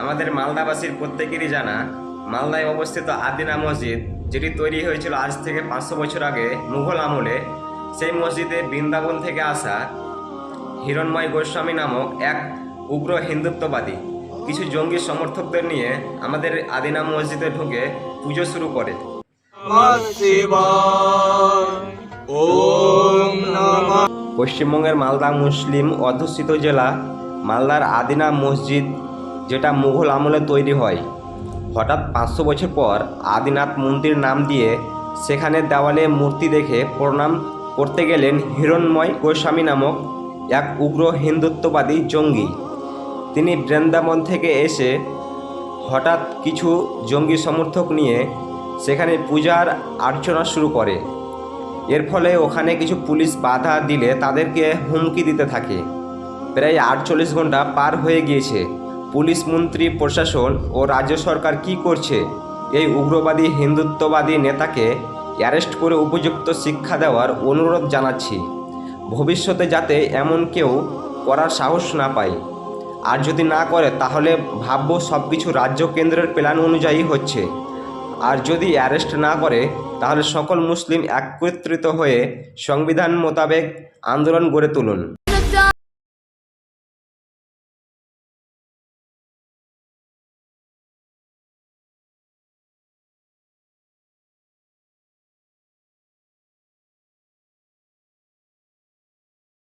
আমাদের মালদাবাসীর প্রত্যেকেরই জানা মালদায় অবস্থিত আদিনা মসজিদ, যেটি তৈরি হয়েছিল আজ থেকে 500 বছর আগে মুঘল আমলে। সেই মসজিদে বৃন্দাবন থেকে আসা হিরণময় গোস্বামী নামক এক উগ্র হিন্দুত্ববাদী কিছু জঙ্গি সমর্থকদের নিয়ে আমাদের আদিনা মসজিদে ঢুকে পুজো শুরু করে। পশ্চিমবঙ্গের মালদা মুসলিম অধ্যুষিত জেলা। মালদার আদিনা মসজিদ, যেটা মুঘল আমলে তৈরি হয়, হঠাৎ 500 বছর পর আদিনাথ মন্দির নাম দিয়ে সেখানে দেওয়ালে মূর্তি দেখে প্রণাম করতে গেলেন হিরণময় গোস্বামী নামক এক উগ্র হিন্দুত্ববাদী জঙ্গি। তিনি বৃন্দাবন থেকে এসে হঠাৎ কিছু জঙ্গি সমর্থক নিয়ে সেখানে পূজার অর্চনা শুরু করে। এর ফলে ওখানে কিছু পুলিশ বাধা দিলে তাদেরকে হুমকি দিতে থাকে। প্রায় 48 ঘন্টা পার হয়ে গিয়েছে। পুলিশ, মন্ত্রী, প্রশাসন ও রাজ্য সরকার কি করছে? এই উগ্রবাদী হিন্দুত্ববাদী নেতাকে অ্যারেস্ট করে উপযুক্ত শিক্ষা দেওয়ার অনুরোধ জানাচ্ছি, ভবিষ্যতে যাতে এমন কেউ করার সাহস না পায়। আর যদি না করে তাহলে ভাববো সব কিছু রাজ্য কেন্দ্রের প্ল্যান অনুযায়ী হচ্ছে। আর যদি অ্যারেস্ট না করে তাহলে সকল মুসলিম একত্রিত হয়ে সংবিধান মোতাবেক আন্দোলন গড়ে তুলুন।